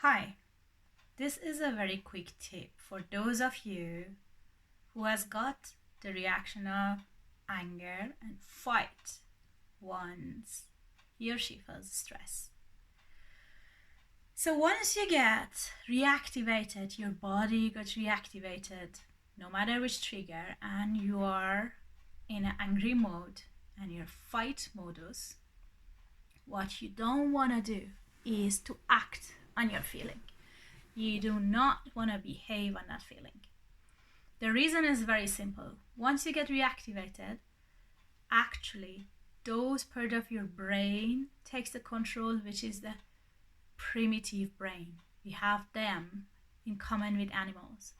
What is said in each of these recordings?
Hi, this is a very quick tip for those of you who has got the reaction of anger and fight once he or she feels stress. So once you get reactivated, your body gets reactivated no matter which trigger, and you are in an angry mode and your fight modus, what you don't want to do is to act on your feeling. You do not want to behave on that feeling. The reason is very simple. Once you get reactivated, actually those part of your brain takes the control, which is the primitive brain. We have them in common with animals.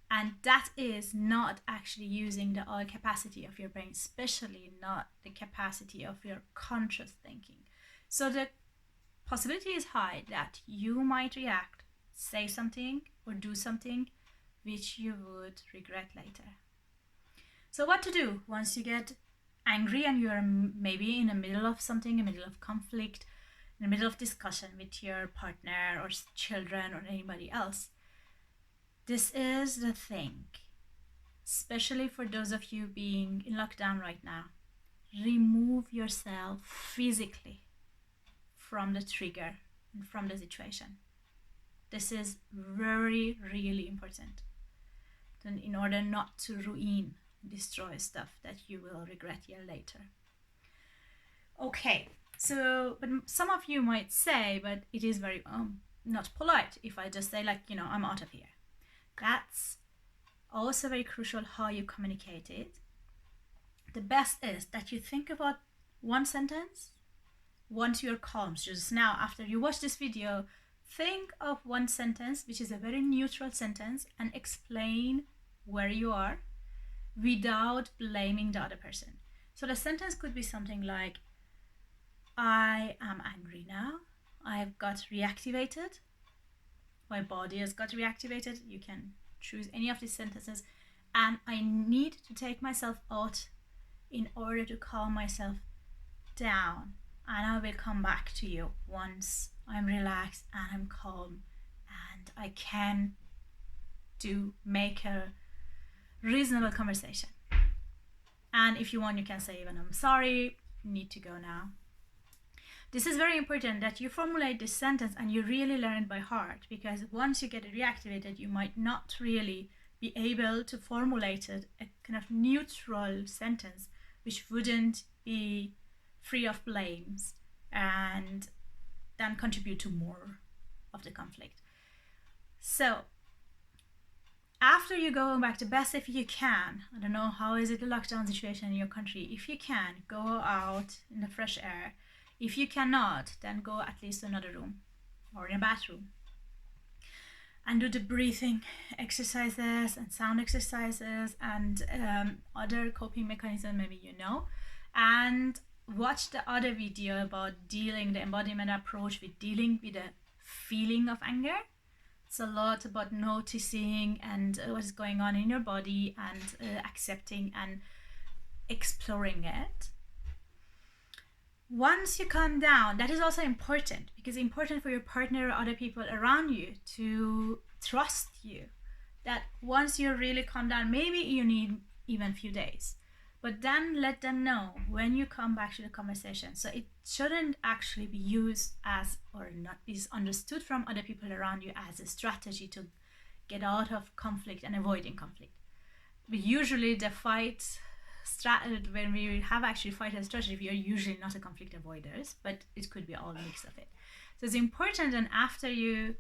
And that is not actually using the all capacity of your brain, especially not the capacity of your conscious thinking. So the possibility is high that you might react, say something or do something which you would regret later. So what to do once you get angry and you're maybe in the middle of something, in the middle of conflict, in the middle of discussion with your partner or children or anybody else? This is the thing, especially for those of you being in lockdown right now. Remove yourself physically from the trigger and from the situation. This is very, really important in order not to ruin, destroy stuff that you will regret year later. Okay, so, but some of you might say, but it is very not polite if I just say I'm out of here. That's also very crucial how you communicate it. The best is that you think about one sentence once you're calm. Just now, after you watch this video, think of one sentence which is a very neutral sentence and explain where you are without blaming the other person. So the sentence could be something like, I am angry now. I've got reactivated. My body has got reactivated. You can choose any of these sentences. And I need to take myself out in order to calm myself down. And I will come back to you once I'm relaxed and I'm calm and I can make a reasonable conversation. And if you want, you can say even, I'm sorry, need to go now. This is very important that you formulate this sentence and you really learn it by heart, because once you get it reactivated, you might not really be able to formulate a kind of neutral sentence which wouldn't be free of blames and then contribute to more of the conflict. So after you go back, the best if you can, I don't know how is it a lockdown situation in your country, if you can, go out in the fresh air. If you cannot, then go at least to another room or in a bathroom and do the breathing exercises and sound exercises and other coping mechanisms maybe and watch the other video about the embodiment approach with dealing with the feeling of anger. It's a lot about noticing and what's going on in your body and accepting and exploring it. Once you calm down, that is also important, because it's important for your partner or other people around you to trust you, that once you really calm down, maybe you need even a few days, but then let them know when you come back to the conversation. So it shouldn't actually be used as, or not be understood from other people around you as a strategy to get out of conflict and avoiding conflict. But usually the fight when we have actually fight as a strategy, we are usually not a conflict avoiders, but it could be all mix of it. So it's important, and after you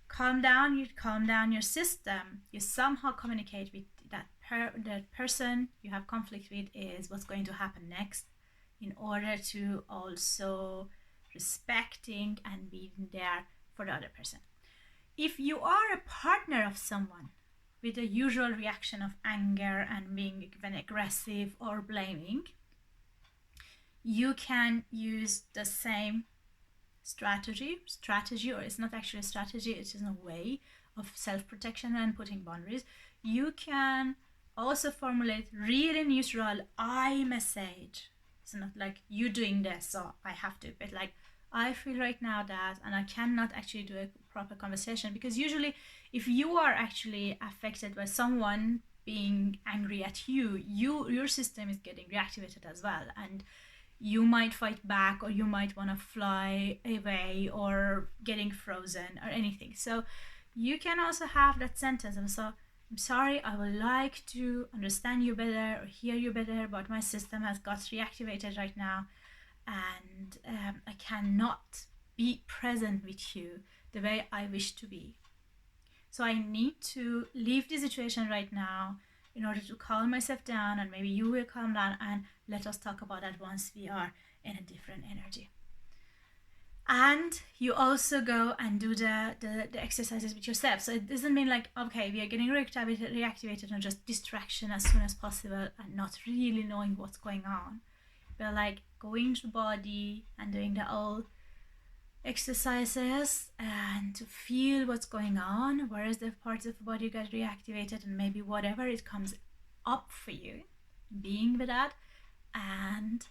calm down your system, you somehow communicate with that person you have conflict with is what's going to happen next, in order to also respecting and being there for the other person. If you are a partner of someone with the usual reaction of anger and being even aggressive or blaming, you can use the same strategy, or it's not actually a strategy, it is a way of self-protection and putting boundaries. You can also formulate really neutral I message. It's not like you doing this, so I have to, but like I feel right now that, and I cannot actually do a proper conversation, because usually if you are actually affected by someone being angry at you, your system is getting reactivated as well, and you might fight back, or you might want to fly away, or getting frozen or anything. So you can also have that sentence of, so I'm sorry, I would like to understand you better or hear you better, but my system has got reactivated right now, and I cannot be present with you the way I wish to be. So I need to leave the situation right now in order to calm myself down, and maybe you will calm down, and let us talk about that once we are in a different energy. And you also go and do the exercises with yourself. So it doesn't mean like, okay, we are getting reactivated and just distraction as soon as possible and not really knowing what's going on. But like going to the body and doing the old exercises and to feel what's going on, where is the parts of the body got reactivated, and maybe whatever it comes up for you, being with that and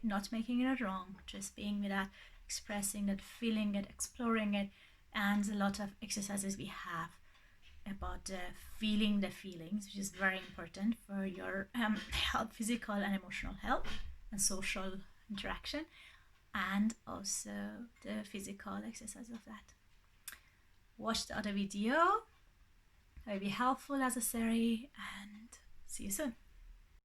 not making it wrong, just being with that, expressing it, feeling it, exploring it. And a lot of exercises we have about feeling the feelings, which is very important for your health, physical and emotional health and social interaction, and also the physical exercise of that. Watch the other video, it will be helpful as necessary, and see you soon.